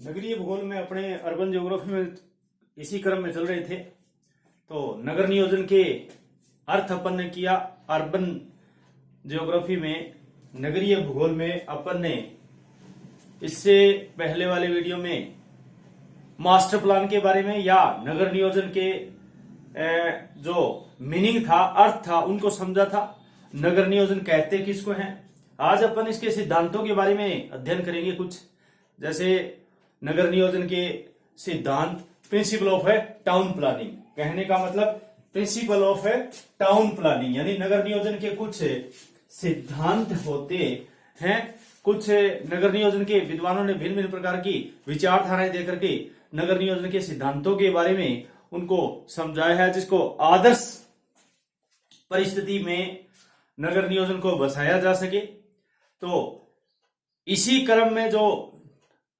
नगरीय भूगोल में अपने अर्बन ज्योग्राफी में इसी क्रम में चल रहे थे। तो नगर नियोजन के अर्थ अपन ने किया। अर्बन ज्योग्राफी में नगरीय भूगोल में अपन ने इससे पहले वाले वीडियो में मास्टर प्लान के बारे में या नगर नियोजन के जो मीनिंग था, अर्थ था, उनको समझा था। नगर नियोजन कहते किसको हैं। आज अपन इसके सिद्धांतों के बारे में अध्ययन करेंगे कुछ। जैसे नगर नियोजन के सिद्धांत, प्रिंसिपल ऑफ है टाउन प्लानिंग। कहने का मतलब प्रिंसिपल ऑफ है टाउन प्लानिंग, यानी नगर नियोजन के कुछ सिद्धांत होते हैं। कुछ नगर नियोजन के विद्वानों ने भिन्न भिन्न प्रकार की विचारधाराएं देकर के नगर नियोजन के सिद्धांतों के बारे में उनको समझाया है, जिसको आदर्श परिस्थिति में नगर नियोजन को बसाया जा सके। तो इसी क्रम में जो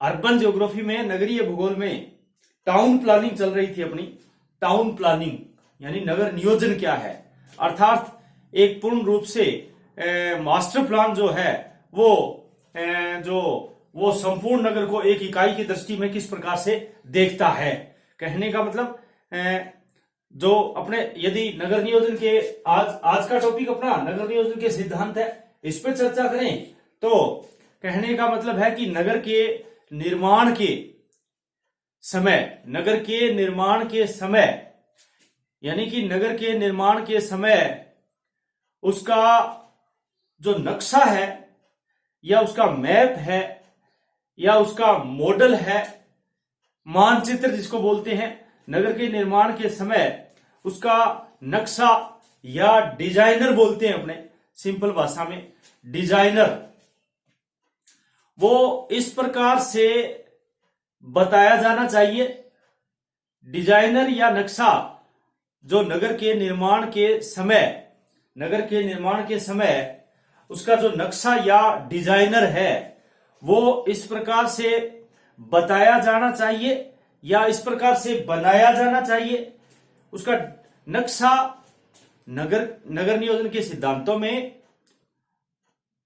अर्बन ज्योग्राफी में नगरीय भूगोल में टाउन प्लानिंग चल रही थी अपनी। टाउन प्लानिंग यानी नगर नियोजन क्या है, अर्थात एक पूर्ण रूप से मास्टर प्लान जो है वो संपूर्ण नगर को एक इकाई की दृष्टि में किस प्रकार से देखता है। कहने का मतलब जो अपने यदि नगर नियोजन के आज का टॉपिक अपना नगर नियोजन के सिद्धांत है, इस पर चर्चा करें तो कहने का मतलब है कि नगर के निर्माण के समय यानी कि नगर के निर्माण के समय उसका जो नक्शा है या उसका मैप है या उसका मॉडल है, मानचित्र जिसको बोलते हैं, नगर के निर्माण के समय उसका नक्शा या डिजाइनर बोलते हैं अपने सिंपल भाषा में, डिजाइनर, वो इस प्रकार से बताया जाना चाहिए। डिजाइनर या नक्शा जो नगर के निर्माण के समय उसका जो नक्शा या डिजाइनर है वो इस प्रकार से बताया जाना चाहिए या इस प्रकार से बनाया जाना चाहिए। उसका नक्शा नगर नियोजन के सिद्धांतों में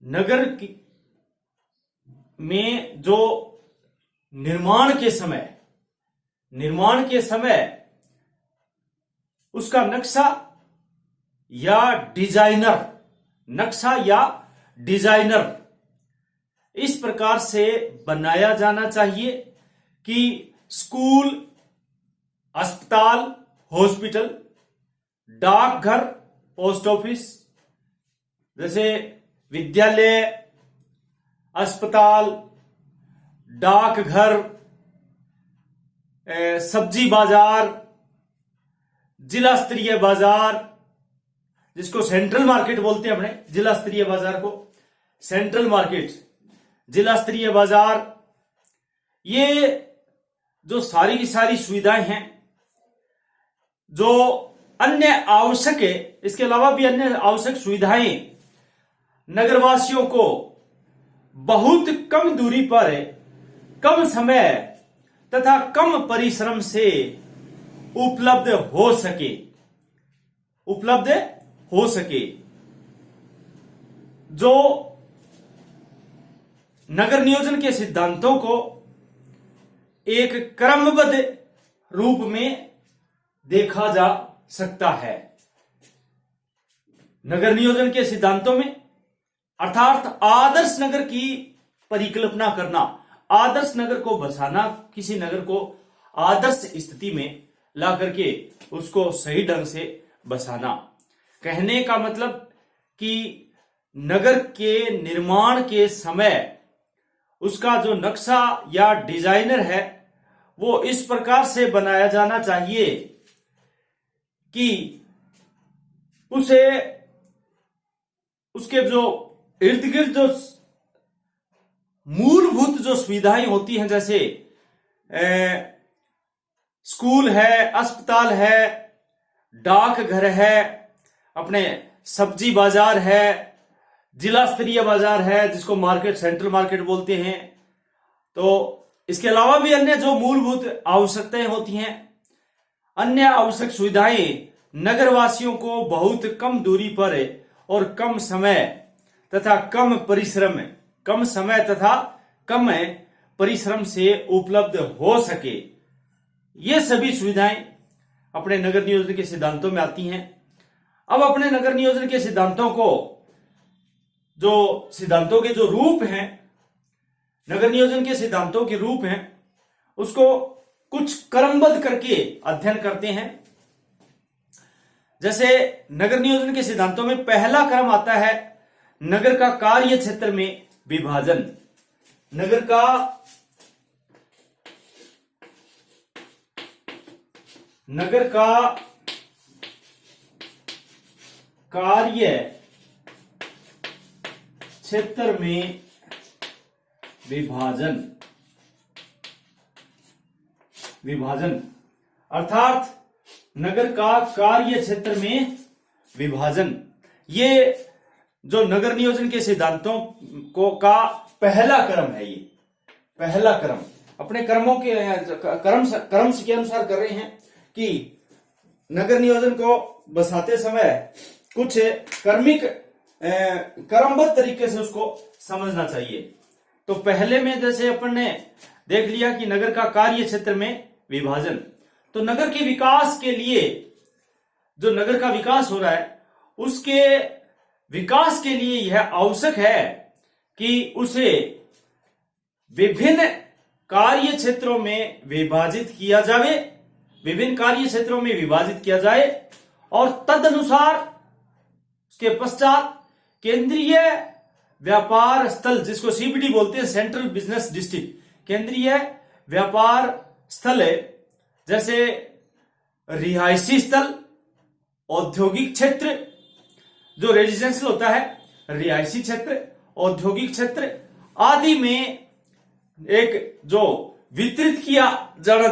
नगर में जो निर्माण के समय उसका नक्शा या डिजाइनर इस प्रकार से बनाया जाना चाहिए कि स्कूल, अस्पताल, हॉस्पिटल, डाकघर, पोस्ट ऑफिस, जैसे विद्यालय, अस्पताल, डाकघर, सब्जी बाजार, जिला स्तरीय बाजार जिसको सेंट्रल मार्केट बोलते हैं अपने, जिला स्तरीय बाजार को सेंट्रल मार्केट, जिला स्तरीय बाजार, ये जो सारी की सारी सुविधाएं हैं, जो अन्य आवश्यक है, इसके अलावा भी अन्य आवश्यक सुविधाएं नगरवासियों को बहुत कम दूरी पर, कम समय तथा कम परिश्रम से उपलब्ध हो सके। जो नगर नियोजन के सिद्धांतों को एक क्रमबद्ध रूप में देखा जा सकता है। नगर नियोजन के सिद्धांतों में अर्थात आदर्श नगर की परिकल्पना करना, आदर्श नगर को बसाना, किसी नगर को आदर्श स्थिति में ला करके उसको सही ढंग से बसाना। कहने का मतलब कि नगर के निर्माण के समय उसका जो नक्शा या डिजाइनर है वो इस प्रकार से बनाया जाना चाहिए कि उसके जो इर्द गिर्द जो मूलभूत जो सुविधाएं होती हैं, जैसे स्कूल है, अस्पताल है, डाकघर है, अपने सब्जी बाजार है, जिला स्तरीय बाजार है जिसको मार्केट, सेंट्रल मार्केट बोलते हैं। तो इसके अलावा भी अन्य जो मूलभूत आवश्यकताएं होती हैं, अन्य आवश्यक सुविधाएं नगरवासियों को बहुत कम दूरी पर और कम समय तथा कम परिश्रम से उपलब्ध हो सके, ये सभी सुविधाएं अपने नगर नियोजन के सिद्धांतों में आती हैं। अब अपने नगर नियोजन के सिद्धांतों को, जो सिद्धांतों के जो रूप हैं, नगर नियोजन के सिद्धांतों के रूप हैं, उसको कुछ क्रमबद्ध करके अध्ययन करते हैं। जैसे नगर नियोजन के सिद्धांतों में पहला क्रम आता है नगर का कार्य क्षेत्र में विभाजन। नगर का कार्य क्षेत्र में विभाजन अर्थात नगर का कार्य क्षेत्र में विभाजन, ये जो नगर नियोजन के सिद्धांतों का पहला क्रम है। ये पहला क्रम अपने क्रमों के क्रम के अनुसार कर रहे हैं कि नगर नियोजन को बसाते समय कुछ क्रमबद्ध तरीके से उसको समझना चाहिए। तो पहले में जैसे अपन ने देख लिया कि नगर का कार्य क्षेत्र में विभाजन, तो नगर के विकास के लिए, जो नगर का विकास हो रहा है, उसके विकास के लिए यह आवश्यक है कि उसे विभिन्न कार्य क्षेत्रों में विभाजित किया जाए, और तदनुसार उसके पश्चात केंद्रीय व्यापार स्थल, जिसको सीबीडी बोलते हैं, सेंट्रल बिजनेस डिस्ट्रिक्ट, केंद्रीय व्यापार स्थल है, जैसे रिहायशी स्थल, औद्योगिक क्षेत्र, जो रेजिडेंशियल होता है, रिहायशी क्षेत्र, औद्योगिक क्षेत्र आदि में एक जो वितरित किया जाना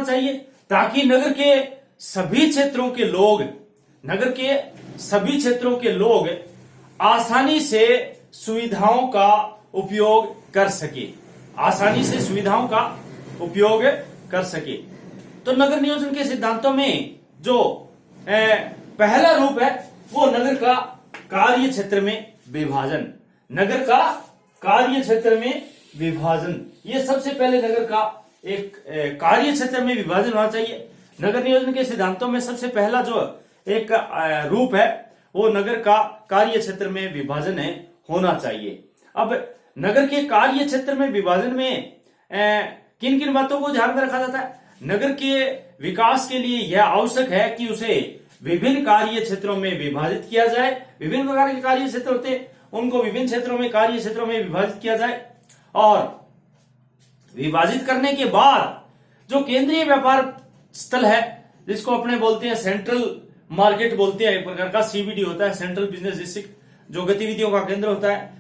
चाहिए, ताकि नगर के सभी क्षेत्रों के लोग आसानी से सुविधाओं का उपयोग कर सके। तो नगर नियोजन के सिद्धांतों में जो पहला रूप है वो नगर का कार्य क्षेत्र में विभाजन, ये सबसे पहले नगर का एक कार्य क्षेत्र में विभाजन होना चाहिए। नगर नियोजन के सिद्धांतों में सबसे पहला जो एक रूप है वो नगर का कार्य क्षेत्र में विभाजन होना चाहिए। अब नगर के कार्य क्षेत्र में विभाजन में किन किन बातों को ध्यान में रखा जाता है? नगर के विकास के लिए यह आवश्यक है कि उसे विभिन्न कार्य क्षेत्रों में विभाजित किया जाए। विभिन्न प्रकार के कार्य क्षेत्र होते हैं, उनको विभिन्न कार्य क्षेत्रों में विभाजित किया जाए, और विभाजित करने के बाद जो केंद्रीय व्यापार स्थल है, जिसको अपने बोलते हैं सेंट्रल मार्केट बोलते हैं, एक प्रकार का सीबीडी होता है, सेंट्रल बिजनेस डिस्ट्रिक्ट, जो गतिविधियों का केंद्र होता है,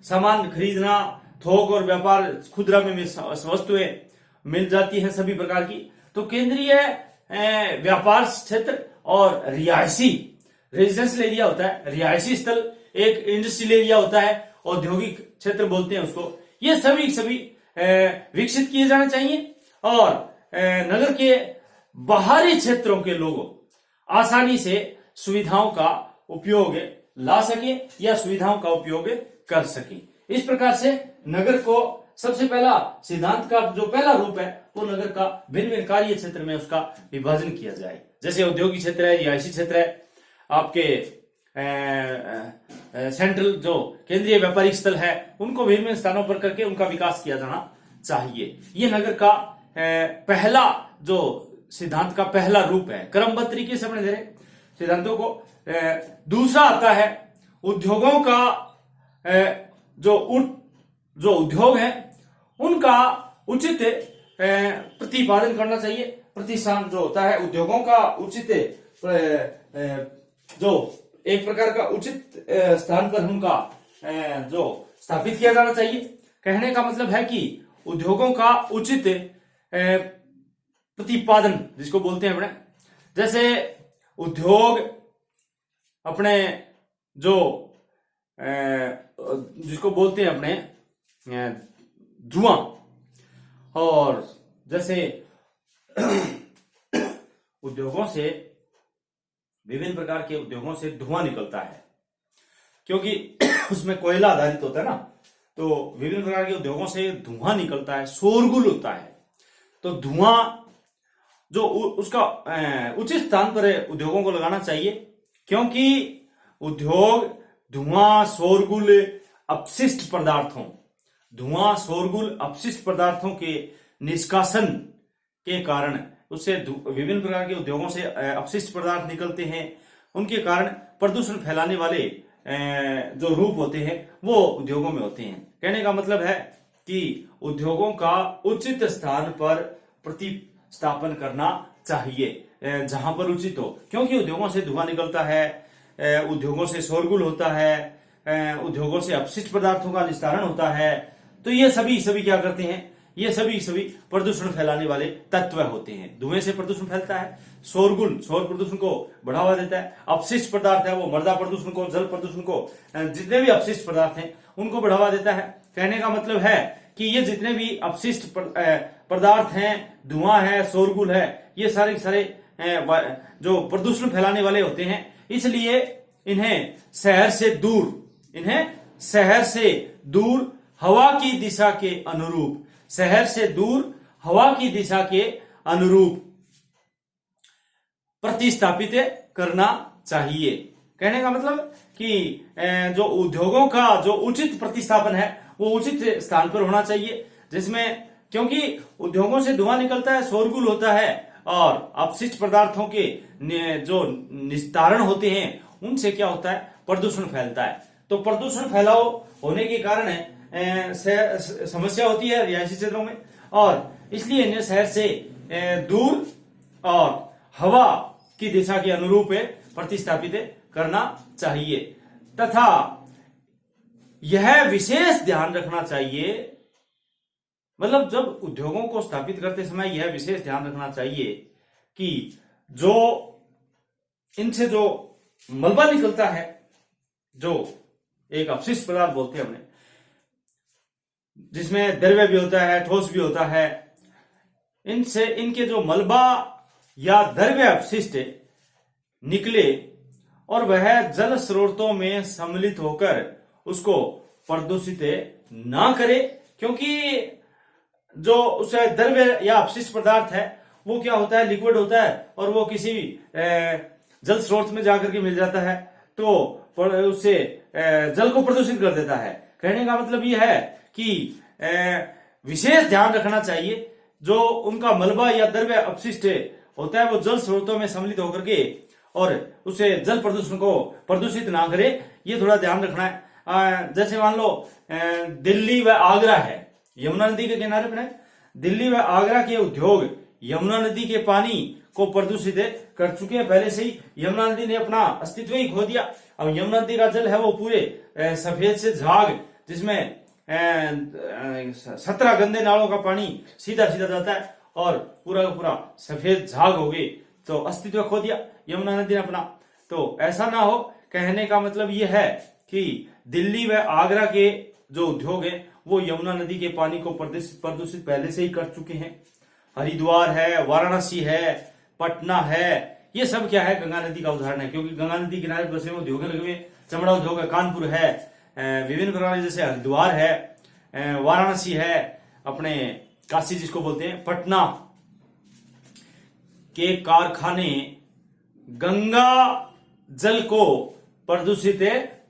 सामान खरीदना, थोक और व्यापार, खुदरा में वस्तुएं मिल जाती हैं सभी प्रकार की। तो केंद्रीय व्यापार क्षेत्र और रिहायशी रेजिडेंशियल एरिया होता है, रिहायशी स्थल एक इंडस्ट्रियल एरिया होता है, औद्योगिक क्षेत्र बोलते हैं उसको, ये सभी विकसित किए जाने चाहिए, और नगर के बाहरी क्षेत्रों के लोगों आसानी से सुविधाओं का उपयोग ला सके या सुविधाओं का उपयोग कर सके। इस प्रकार से नगर को सबसे पहला सिद्धांत का जो पहला रूप है वो नगर का भिन्न भिन्न कार्य क्षेत्र में उसका विभाजन किया जाए। जैसे औद्योगिक क्षेत्र है, रिहायशी क्षेत्र है, आपके सेंट्रल जो केंद्रीय व्यापारिक स्थल है, उनको भिन्न भिन्न स्थानों पर करके उनका विकास किया जाना चाहिए। ये नगर का पहला जो सिद्धांत का पहला रूप है, क्रमबद्ध तरीके से अपने दे रहे सिद्धांतों को। दूसरा आता है उद्योगों का, जो उद्योग है उनका उचित प्रतिपादन करना चाहिए। प्रतिष्ठान जो होता है उद्योगों का उचित जो एक प्रकार का उचित स्थान पर उनका जो स्थापित किया जाना चाहिए। कहने का मतलब है कि उद्योगों का उचित प्रतिपादन जिसको बोलते हैं अपने, जैसे उद्योग अपने जो जिसको बोलते हैं अपने धुआं, और जैसे उद्योगों से विभिन्न प्रकार के उद्योगों से धुआं निकलता है, क्योंकि उसमें कोयला आधारित होता है ना, तो विभिन्न प्रकार के उद्योगों से धुआं निकलता है, शोरगुल होता है। तो धुआं जो उसका उचित स्थान पर उद्योगों को लगाना चाहिए, क्योंकि उद्योग धुआं, शोरगुल, अपशिष्ट पदार्थों के निष्कासन के कारण, उससे विभिन्न प्रकार के उद्योगों से अपशिष्ट पदार्थ निकलते हैं, उनके कारण प्रदूषण फैलाने वाले जो रूप होते हैं वो उद्योगों में होते हैं। कहने का मतलब है कि उद्योगों का उचित स्थान पर प्रतिस्थापन करना चाहिए, जहां पर उचित हो, क्योंकि उद्योगों से धुआं निकलता है, उद्योगों से शोरगुल होता है, उद्योगों से अपशिष्ट पदार्थों का निस्तारण होता है। तो ये सभी क्या करते हैं, ये सभी प्रदूषण फैलाने वाले तत्व होते हैं। धुएं से प्रदूषण फैलता है, शोर प्रदूषण को बढ़ावा देता है, अपशिष्ट पदार्थ है वो मृदा प्रदूषण को, जल प्रदूषण को, जितने भी अपशिष्ट पदार्थ हैं उनको बढ़ावा देता है। कहने का मतलब है कि ये जितने भी अपशिष्ट पदार्थ हैं, धुआं है, शोरगुल है, ये सारे जो प्रदूषण फैलाने वाले होते हैं, इसलिए इन्हें शहर से दूर हवा की दिशा के अनुरूप प्रतिस्थापित करना चाहिए। कहने का मतलब कि जो उद्योगों का जो उचित प्रतिस्थापन है वो उचित स्थान पर होना चाहिए, जिसमें, क्योंकि उद्योगों से धुआं निकलता है, शोरगुल होता है और अपशिष्ट पदार्थों के जो निस्तारण होते हैं उनसे क्या होता है, प्रदूषण फैलता है। तो प्रदूषण फैलाव होने के कारण समस्या होती है रिहायशी क्षेत्रों में, और इसलिए इन्हें शहर से दूर और हवा की दिशा के अनुरूप प्रतिस्थापित करना चाहिए। तथा यह विशेष ध्यान रखना चाहिए, मतलब जब उद्योगों को स्थापित करते समय यह विशेष ध्यान रखना चाहिए कि जो इनसे जो मलबा निकलता है, जो एक अपशिष्ट पदार्थ बोलते हैं हमने, जिसमें द्रव्य भी होता है, ठोस भी होता है, इनके जो मलबा या द्रव्य अपशिष्ट निकले और वह जल स्रोतों में सम्मिलित होकर उसको प्रदूषित ना करे, क्योंकि जो उसे द्रव्य या अपशिष्ट पदार्थ है वो क्या होता है, लिक्विड होता है, और वो किसी जल स्रोत में जाकर के मिल जाता है तो उससे जल को प्रदूषित कर देता है। कहने का मतलब यह है कि विशेष ध्यान रखना चाहिए, जो उनका मलबा या द्रव्य अपशिष्ट होता है वो जल स्रोतों में सम्मिलित होकर के और उसे जल प्रदूषण को प्रदूषित ना करे, ये थोड़ा ध्यान रखना है। जैसे मान लो दिल्ली व आगरा है, यमुना नदी के किनारे पर है, दिल्ली व आगरा के उद्योग यमुना नदी के पानी को प्रदूषित कर चुके हैं। पहले से ही यमुना नदी ने अपना अस्तित्व ही खो दिया। अब यमुना नदी का जल है वो पूरे सफेद से झाग, जिसमें 17 गंदे नालों का पानी सीधा जाता है और पूरा का पूरा सफेद झाग हो गई, तो अस्तित्व खो दिया यमुना नदी ने अपना। तो ऐसा ना हो, कहने का मतलब यह है कि दिल्ली व आगरा के जो उद्योग है वो यमुना नदी के पानी को प्रदूषित पहले से ही कर चुके हैं। हरिद्वार है, वाराणसी है, पटना है, ये सब क्या है, गंगा नदी का उदाहरण है, क्योंकि गंगा नदी किनारे बसे हुए उद्योग लगे हुए, चमड़ा उद्योग है, कानपुर है, विभिन्न प्रकार जैसे हरिद्वार है, वाराणसी है, अपने काशी जिसको बोलते हैं, पटना के कारखाने गंगा जल को प्रदूषित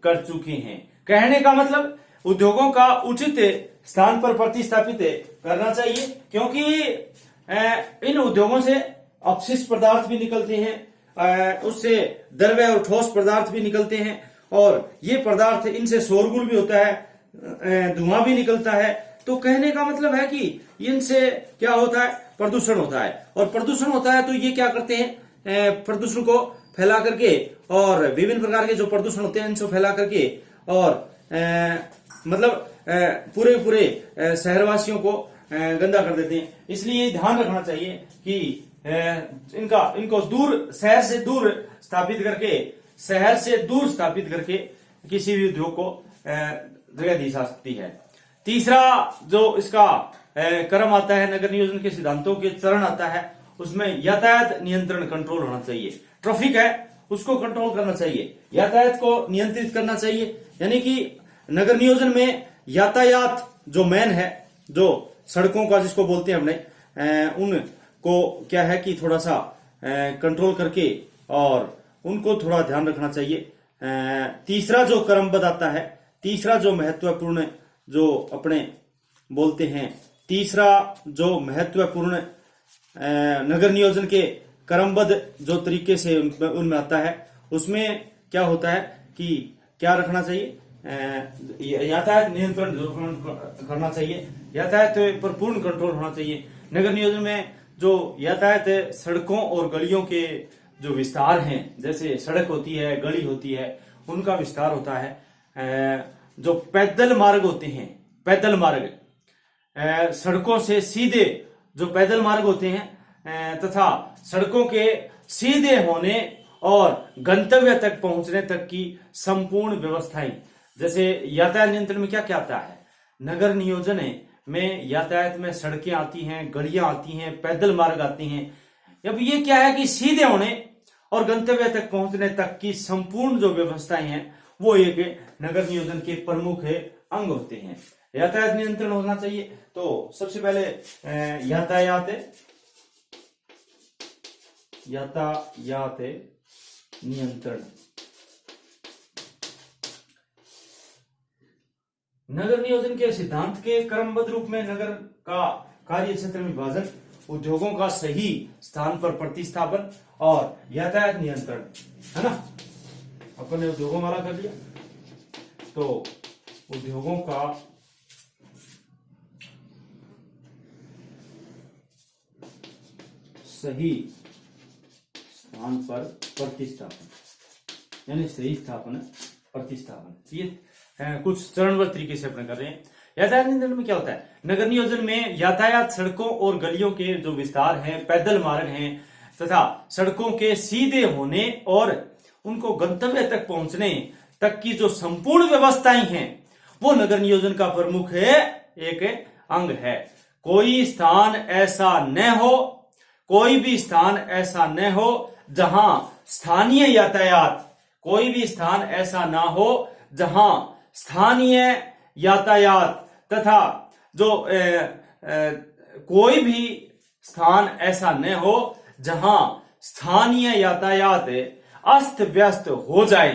कर चुके हैं। कहने का मतलब उद्योगों का उचित स्थान पर प्रतिस्थापित करना चाहिए, क्योंकि इन उद्योगों से अपशिष्ट पदार्थ भी निकलते हैं, उससे द्रव्य और ठोस पदार्थ भी निकलते हैं, और ये पदार्थ, इनसे शोरगुल भी होता है, धुआं भी निकलता है। तो कहने का मतलब है कि इनसे क्या होता है, प्रदूषण होता है, और प्रदूषण होता है तो ये क्या करते हैं, प्रदूषण को फैला करके, और विभिन्न प्रकार के जो प्रदूषण होते हैं इनको फैला करके, और मतलब पूरे शहरवासियों को गंदा कर देते हैं। इसलिए ध्यान रखना चाहिए कि इनको शहर से दूर स्थापित करके किसी भी उद्योग को जगह दी जा सकती है। तीसरा जो इसका क्रम आता है, नगर नियोजन के सिद्धांतों के चरण आता है, उसमें यातायात नियंत्रण कंट्रोल होना चाहिए। ट्रैफिक है उसको कंट्रोल करना चाहिए, यातायात को नियंत्रित करना चाहिए, यानी कि नगर नियोजन में यातायात जो मेन है, जो सड़कों का जिसको बोलते हैं हमने, उनको क्या है कि थोड़ा सा कंट्रोल करके और उनको थोड़ा ध्यान रखना चाहिए। तीसरा जो क्रमबद्ध आता है, तीसरा जो महत्वपूर्ण जो अपने बोलते हैं, तीसरा जो महत्वपूर्ण नगर नियोजन के क्रमबद्ध जो तरीके से उनमें आता है, उसमें क्या होता है कि क्या रखना चाहिए, यातायात नियंत्रण करना चाहिए, यातायात पर पूर्ण कंट्रोल होना चाहिए। नगर नियोजन में जो यातायात है, सड़कों और गलियों के जो विस्तार हैं, जैसे सड़क होती है, गली होती है, उनका विस्तार होता है। जो पैदल मार्ग होते हैं, पैदल मार्ग, सड़कों से सीधे जो पैदल मार्ग होते हैं तथा सड़कों के सीधे होने और गंतव्य तक पहुंचने तक की संपूर्ण व्यवस्थाएं, जैसे यातायात नियंत्रण में क्या क्या आता है, नगर नियोजन में यातायात में सड़कें आती हैं, गलियां आती हैं, पैदल मार्ग आते हैं। अब ये क्या है कि सीधे होने और गंतव्य तक पहुंचने तक की संपूर्ण जो व्यवस्थाएं हैं, वो एक नगर नियोजन के प्रमुख अंग होते हैं। यातायात नियंत्रण होना चाहिए। तो सबसे पहले यातायात नियंत्रण, नगर नियोजन के सिद्धांत के क्रमबद्ध रूप में नगर का कार्य क्षेत्र में विभाजन, उद्योगों का सही स्थान पर प्रतिस्थापन और यातायात नियंत्रण, है ना। अपन ने उद्योगों वाला कर लिया, तो उद्योगों का सही स्थान पर प्रतिस्थापन, यानी सही स्थापन प्रतिस्थापन, ये कुछ चरणबद्ध तरीके से अपन कर रहे हैं। यातायात नियंत्रण में क्या होता है, नगर नियोजन में यातायात सड़कों और गलियों के जो विस्तार हैं, पैदल मार्ग हैं तथा सड़कों के सीधे होने और उनको गंतव्य तक पहुंचने तक की जो संपूर्ण व्यवस्थाएं हैं, वो नगर नियोजन का प्रमुख एक अंग है। कोई स्थान ऐसा न हो, कोई भी स्थान ऐसा न हो जहां स्थानीय यातायात, कोई भी स्थान ऐसा ना हो जहां स्थानीय यातायात तथा जो कोई भी स्थान ऐसा न हो जहां स्थानीय यातायात अस्त व्यस्त हो जाए।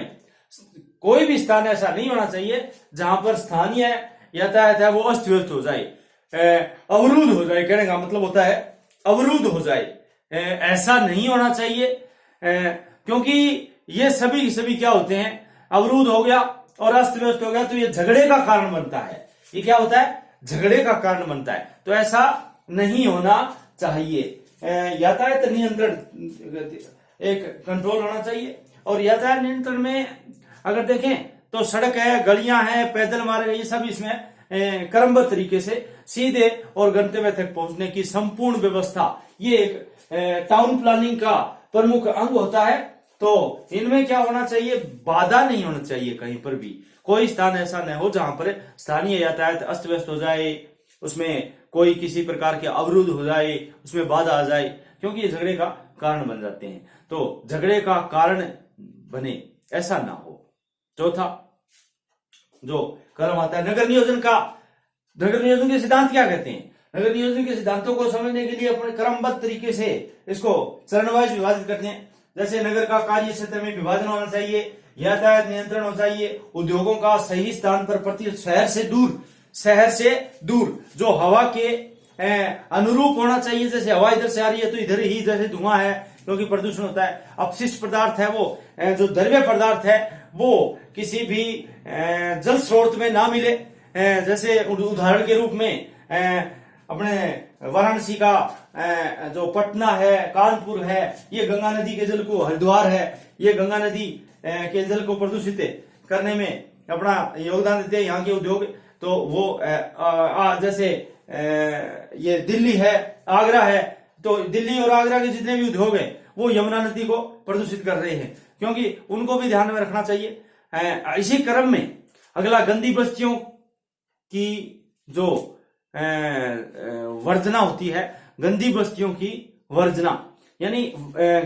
कोई भी स्थान ऐसा नहीं होना चाहिए जहां पर स्थानीय यातायात है वो अस्त व्यस्त हो जाए, अवरुद्ध हो जाए। कहने का मतलब होता है अवरुद्ध हो जाए, ऐसा नहीं होना चाहिए, क्योंकि ये सभी क्या होते हैं, अवरुद्ध हो गया और अस्त व्यस्त हो गया तो ये झगड़े का कारण बनता है। ये क्या होता है, झगड़े का कारण बनता है। तो ऐसा नहीं होना चाहिए। यातायात नियंत्रण एक कंट्रोल होना चाहिए। और यातायात नियंत्रण में अगर देखें तो सड़क है, गलियां हैं, पैदल मार्ग है, ये सब इसमें क्रमबद्ध तरीके से सीधे और गंतव्य तक पहुंचने की संपूर्ण व्यवस्था, ये एक टाउन प्लानिंग का प्रमुख अंग होता है। तो इनमें क्या होना चाहिए, बाधा नहीं होना चाहिए कहीं पर भी। कोई स्थान ऐसा न हो जहां पर स्थानीय यातायात अस्त व्यस्त हो जाए, उसमें कोई किसी प्रकार के अवरुद्ध हो जाए, उसमें बाधा आ जाए, क्योंकि ये झगड़े का कारण बन जाते हैं। तो झगड़े का कारण बने ऐसा ना हो। चौथा जो क्रम आता है नगर नियोजन का, नगर नियोजन के सिद्धांत क्या कहते हैं, नगर नियोजन के सिद्धांतों को समझने के लिए अपने क्रमबद्ध तरीके से इसको चरणवाइज विभाजित करते हैं। जैसे नगर का कार्य क्षेत्र में विभाजन होना चाहिए, यातायात नियंत्रण होना चाहिए, उद्योगों का सही स्थान पर प्रति शहर से दूर जो हवा के अनुरूप होना चाहिए। जैसे हवा इधर से आ रही है तो इधर ही जैसे धुआं है, क्योंकि प्रदूषण होता है। अपशिष्ट पदार्थ है वो जो द्रव्य पदार्थ है वो किसी भी जल स्रोत में ना मिले। जैसे उदाहरण के रूप में अपने वाराणसी का जो पटना है, कानपुर है, ये गंगा नदी के जल को, हरिद्वार है, ये गंगा नदी के जल को प्रदूषित करने में अपना योगदान देते हैं यहाँ के उद्योग। तो वो जैसे ये दिल्ली है, आगरा है, तो दिल्ली और आगरा के जितने भी उद्योग हैं वो यमुना नदी को प्रदूषित कर रहे हैं, क्योंकि उनको भी ध्यान में रखना चाहिए। इसी क्रम में अगला गंदी बस्तियों की जो वर्जना होती है, गंदी बस्तियों की वर्जना, यानी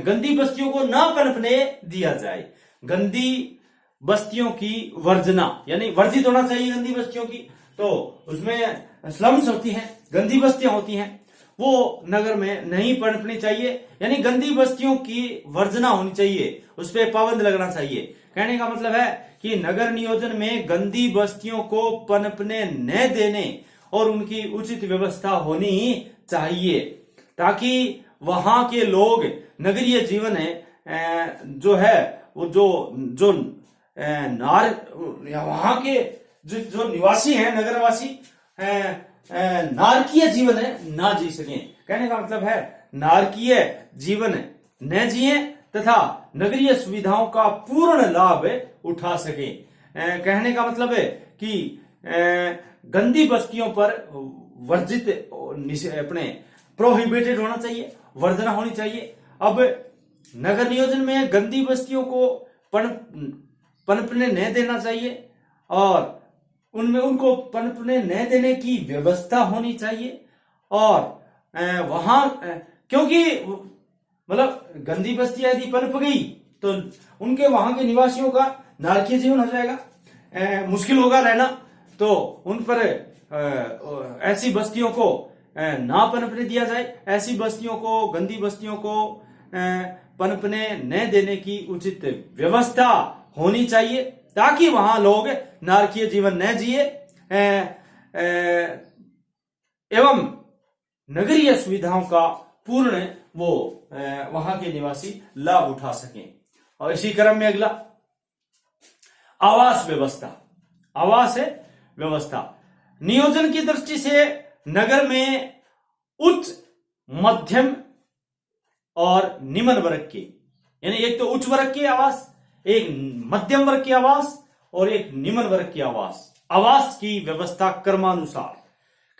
गंदी बस्तियों को ना पनपने दिया जाए। गंदी बस्तियों की वर्जना, यानी वर्जित होना चाहिए गंदी बस्तियों की। तो उसमें स्लम्स होती हैं, गंदी बस्तियां होती हैं, वो नगर में नहीं पनपनी चाहिए, यानी गंदी बस्तियों की वर्जना होनी चाहिए, उस पर पाबंद लगना चाहिए। कहने का मतलब है कि नगर नियोजन में गंदी बस्तियों को पनपने न देने और उनकी उचित व्यवस्था होनी चाहिए, ताकि वहां के लोग नगरीय जीवन जो है वो जो वहां के जो निवासी हैं, नगरवासी नारकीय जीवन ना जी सकें। कहने का मतलब है नारकीय जीवन न जिए तथा नगरीय सुविधाओं का पूर्ण लाभ उठा सके। कहने का मतलब है कि गंदी बस्तियों पर वर्जित अपने प्रोहिबिटेड होना चाहिए, वर्जना होनी चाहिए। अब नगर नियोजन में गंदी बस्तियों को पनपने न देना चाहिए और उनमें उनको पनपने न देने की व्यवस्था होनी चाहिए। और वहां क्योंकि मतलब गंदी बस्ती यदि पनप गई तो उनके वहां के निवासियों का नारकीय जीवन हो जाएगा, मुश्किल होगा रहना। तो उन पर ऐसी बस्तियों को ना पनपने दिया जाए, ऐसी बस्तियों को, गंदी बस्तियों को पनपने न देने की उचित व्यवस्था होनी चाहिए, ताकि वहां लोग नारकीय जीवन न जिए एवं नगरीय सुविधाओं का पूर्ण वो वहां के निवासी लाभ उठा सकें। और इसी क्रम में अगला आवास व्यवस्था। आवास व्यवस्था नियोजन की दृष्टि से नगर में उच्च, मध्यम और निम्न वर्ग के, यानी एक तो उच्च वर्ग के आवास, एक मध्यम वर्ग की आवास और एक निम्न वर्ग की आवास की व्यवस्था क्रमानुसार।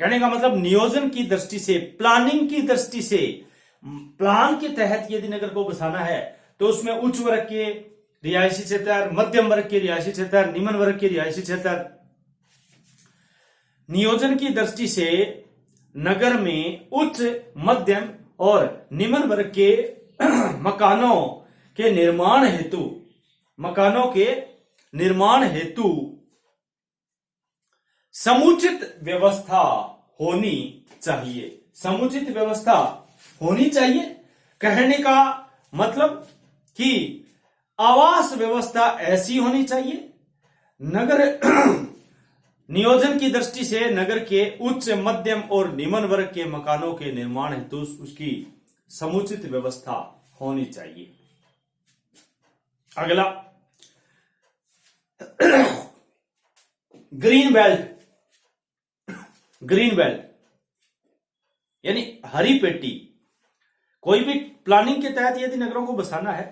कहने का मतलब नियोजन की दृष्टि से, प्लानिंग की दृष्टि से, प्लान के तहत यदि नगर को बसाना है तो उसमें उच्च वर्ग के रिहायशी क्षेत्र, मध्यम वर्ग के रिहायशी क्षेत्र, निम्न वर्ग के रिहायशी क्षेत्र। नियोजन की दृष्टि से नगर में उच्च, मध्यम और निम्न वर्ग के मकानों के निर्माण हेतु समुचित व्यवस्था होनी चाहिए। समुचित व्यवस्था होनी चाहिए कहने का मतलब कि आवास व्यवस्था ऐसी होनी चाहिए, नगर नियोजन की दृष्टि से नगर के उच्च, मध्यम और निम्न वर्ग के मकानों के निर्माण हेतु उसकी समुचित व्यवस्था होनी चाहिए। अगला ग्रीन बेल्ट। ग्रीन बेल्ट यानी हरी पेटी। कोई भी प्लानिंग के तहत यदि नगरों को बसाना है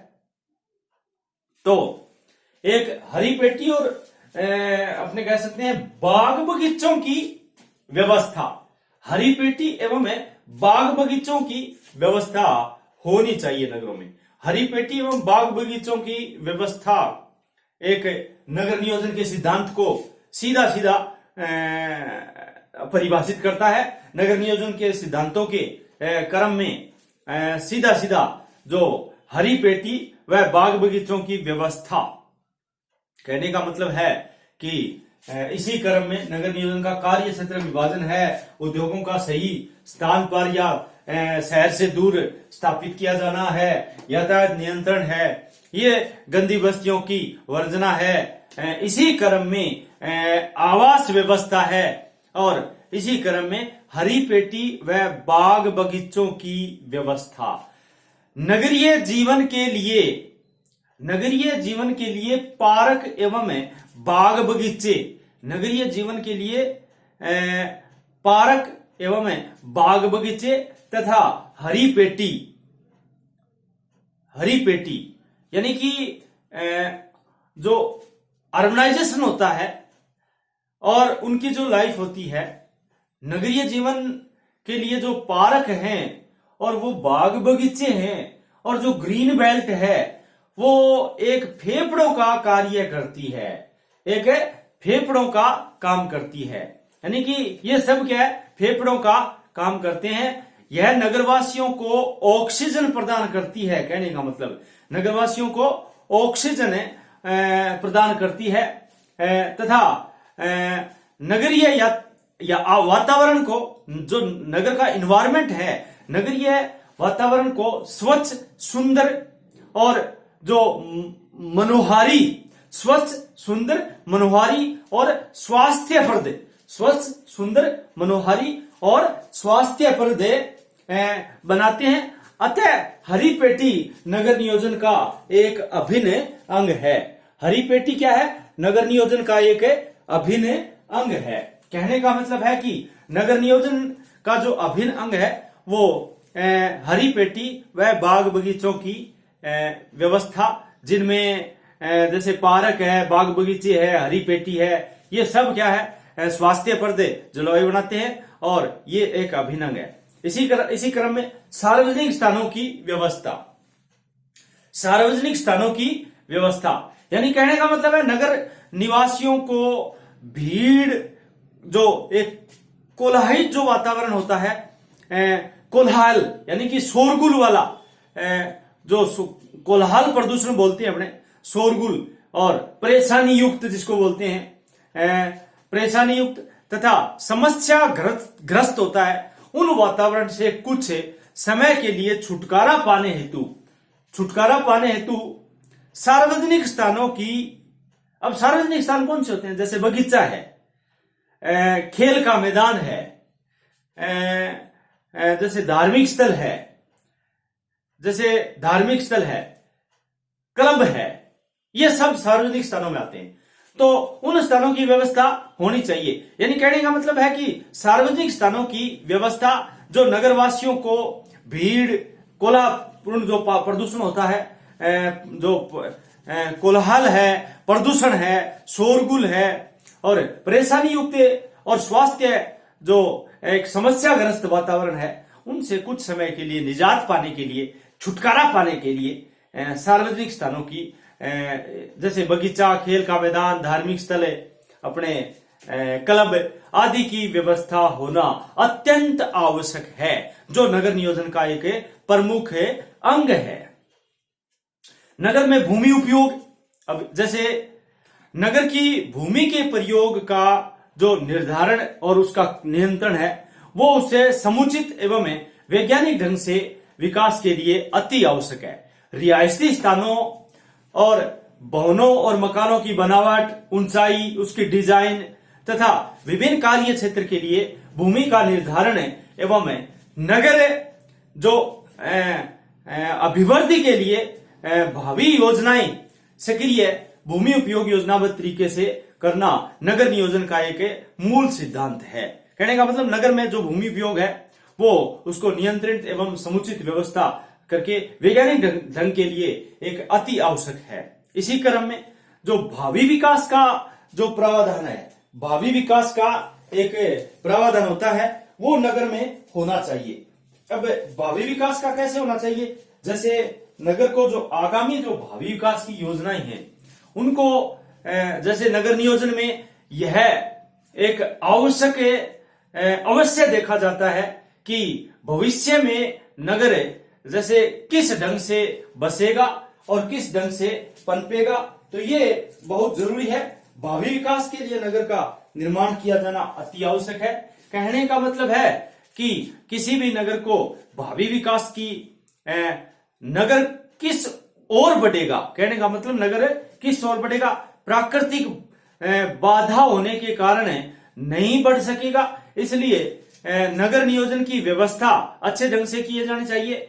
तो एक हरी पेटी और अपने कह सकते हैं बाग बगीचों की व्यवस्था, हरी पेटी एवं बाग बगीचों की व्यवस्था होनी चाहिए नगरों में। हरी पेटी एवं बाग बगीचों की व्यवस्था एक नगर नियोजन के सिद्धांत को सीधा सीधा परिभाषित करता है। नगर नियोजन के सिद्धांतों के क्रम में सीधा सीधा जो हरी पेटी व बाग बगीचों की व्यवस्था, कहने का मतलब है कि इसी क्रम में नगर नियोजन का कार्य क्षेत्र विभाजन है, उद्योगों का सही स्थान पर या शहर से दूर स्थापित किया जाना है, यातायात नियंत्रण है, ये गंदी बस्तियों की वर्जना है, इसी क्रम में आवास व्यवस्था है और इसी क्रम में हरी पेटी व बाग बगीचों की व्यवस्था। नगरीय जीवन के लिए पार्क एवं बाग बगीचे, नगरीय जीवन के लिए पार्क एवं बाग बगीचे तथा हरी पेटी यानी कि जो अर्बनाइजेशन होता है और उनकी जो लाइफ होती है, नगरीय जीवन के लिए जो पार्क हैं और वो बाग बगीचे हैं और जो ग्रीन बेल्ट है वो एक फेफड़ों का कार्य करती है, एक फेफड़ों का काम करती है। यानी कि ये सब क्या है, फेफड़ों का काम करते हैं। यह नगरवासियों को ऑक्सीजन प्रदान करती है। कहने का मतलब नगरवासियों को ऑक्सीजन प्रदान करती है तथा नगरीय या वातावरण को, जो नगर का इन्वायरमेंट है, नगरीय वातावरण को स्वच्छ, सुंदर और जो मनोहारी, स्वच्छ, सुंदर, मनोहारी और स्वास्थ्यप्रद, स्वच्छ, सुंदर, मनोहारी और स्वास्थ्यप्रद बनाते हैं। अतः हरी पेटी नगर नियोजन का एक अभिन्न अंग है। हरी पेटी क्या है? नगर नियोजन का एक अभिन्न अंग है। कहने का मतलब है कि नगर नियोजन का जो अभिन्न अंग है वो हरी पेटी व बाग बगीचों की व्यवस्था, जिनमें जैसे पार्क है, बाग बगीचे है, हरी पेटी है, ये सब क्या है? स्वास्थ्यप्रद जलवायु बनाते हैं और ये एक अभिन्न अंग है। इसी क्रम में सार्वजनिक स्थानों की व्यवस्था, सार्वजनिक स्थानों की व्यवस्था यानी कहने का मतलब है नगर निवासियों को भीड़, जो एक कोलाहल जो वातावरण होता है, कोलाहल यानी कि शोरगुल वाला, जो कोलाहल प्रदूषण बोलते हैं अपने, शोरगुल और परेशानी युक्त जिसको बोलते हैं, परेशानी युक्त तथा समस्या ग्रस्त होता है, उन वातावरण से कुछ समय के लिए छुटकारा पाने हेतु सार्वजनिक स्थानों की, अब सार्वजनिक स्थान कौन से होते हैं? जैसे बगीचा है, खेल का मैदान है, जैसे धार्मिक स्थल है, क्लब है, ये सब सार्वजनिक स्थानों में आते हैं। तो उन स्थानों की व्यवस्था होनी चाहिए। यानी कहने का मतलब है कि सार्वजनिक स्थानों की व्यवस्था जो नगरवासियों को भीड़, कोलाहलपूर्ण जो प्रदूषण होता है, जो कोलाहल है, प्रदूषण है, शोरगुल है और परेशानी युक्त और स्वास्थ्य जो एक समस्याग्रस्त वातावरण है, उनसे कुछ समय के लिए निजात पाने के लिए, छुटकारा पाने के लिए सार्वजनिक स्थानों की, जैसे बगीचा, खेल का मैदान, धार्मिक स्थल, अपने क्लब आदि की व्यवस्था होना अत्यंत आवश्यक है, जो नगर नियोजन का एक प्रमुख अंग है। नगर में भूमि उपयोग, अब जैसे नगर की भूमि के प्रयोग का जो निर्धारण और उसका नियंत्रण है, वो उससे समुचित एवं वैज्ञानिक ढंग से विकास के लिए अति आवश्यक है। रिहायशी स्थानों और भवनों और मकानों की बनावट, ऊंचाई, उसकी डिजाइन तथा विभिन्न कार्य क्षेत्र के लिए भूमि का निर्धारण एवं नगर जो अभिवृद्धि के लिए भावी योजनाएं सक्रिय भूमि उपयोग योजनाबद्ध तरीके से करना नगर नियोजन का एक मूल सिद्धांत है। कहने का मतलब नगर में जो भूमि उपयोग है वो उसको नियंत्रित एवं समुचित व्यवस्था करके वैज्ञानिक ढंग के लिए एक अति आवश्यक है। इसी क्रम में जो भावी विकास का जो प्रावधान है, भावी विकास का एक प्रावधान होता है, वो नगर में होना चाहिए। अब भावी विकास का कैसे होना चाहिए? जैसे नगर को जो आगामी जो भावी विकास की योजनाएं हैं, उनको जैसे नगर नियोजन में यह एक आवश्यक अवश्य देखा जाता है कि भविष्य में नगर जैसे किस ढंग से बसेगा और किस ढंग से पनपेगा, तो ये बहुत जरूरी है। भावी विकास के लिए नगर का निर्माण किया जाना अति आवश्यक है। कहने का मतलब है कि किसी भी नगर को भावी विकास की नगर किस ओर बढ़ेगा, कहने का मतलब नगर किस ओर बढ़ेगा, प्राकृतिक बाधा होने के कारण नहीं बढ़ सकेगा। इसलिए नगर नियोजन की व्यवस्था अच्छे ढंग से किए जानी चाहिए।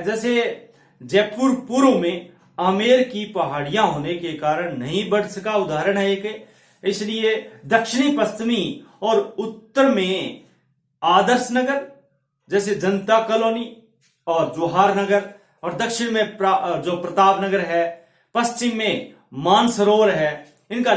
जैसे जयपुर पूर्व में आमेर की पहाड़ियां होने के कारण नहीं बढ़ सका, उदाहरण है एक। इसलिए दक्षिणी पश्चिमी और उत्तर में आदर्श नगर जैसे जनता कॉलोनी और जवाहर नगर, और दक्षिण में जो प्रताप नगर है, पश्चिम में मानसरोवर है, इनका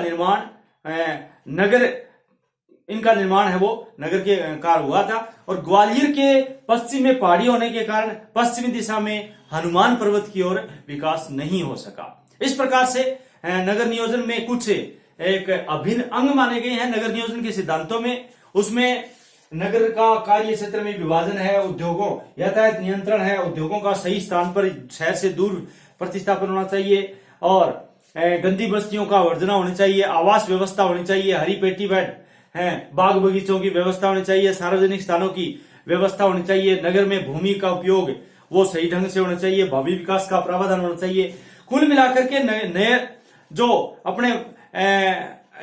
निर्माण है वो नगर के कार हुआ था। और ग्वालियर के पश्चिम में पहाड़ी होने के कारण पश्चिमी दिशा में हनुमान पर्वत की ओर विकास नहीं हो सका। इस प्रकार से नगर नियोजन में कुछ एक अभिन्न अंग माने गए हैं नगर नियोजन के सिद्धांतों में। उसमें नगर का कार्य क्षेत्र में विभाजन है, उद्योगों यातायात नियंत्रण है, उद्योगों का सही स्थान पर शहर से दूर प्रतिस्थापन होना चाहिए, और गंदी बस्तियों का वर्जना होनी चाहिए, आवास व्यवस्था होनी चाहिए, हरी पेटी बेड है, बाग बगीचों की व्यवस्था होनी चाहिए, सार्वजनिक स्थानों की व्यवस्था होनी चाहिए, नगर में भूमि का उपयोग वो सही ढंग से होना चाहिए, भावी विकास का प्रावधान होना चाहिए। कुल मिलाकर के नए जो अपने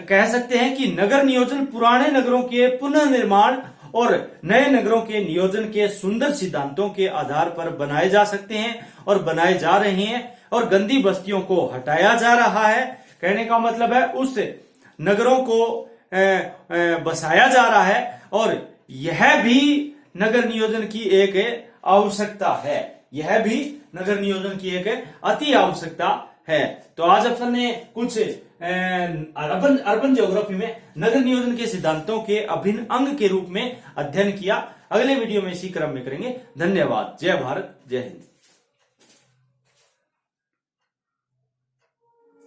कह सकते हैं कि नगर नियोजन पुराने नगरों के पुनर्निर्माण और नए नगरों के नियोजन के सुंदर सिद्धांतों के आधार पर बनाए जा सकते हैं और बनाए जा रहे हैं, और गंदी बस्तियों को हटाया जा रहा है। कहने का मतलब है उस नगरों को बसाया जा रहा है, और यह भी नगर नियोजन की एक आवश्यकता है, यह भी नगर नियोजन की एक अति आवश्यकता है। तो आज अपन ने कुछ अर्बन ज्योग्राफी में नगर नियोजन के सिद्धांतों के अभिन्न अंग के रूप में अध्ययन किया। अगले वीडियो में इसी क्रम में करेंगे। धन्यवाद। जय भारत, जय हिंद।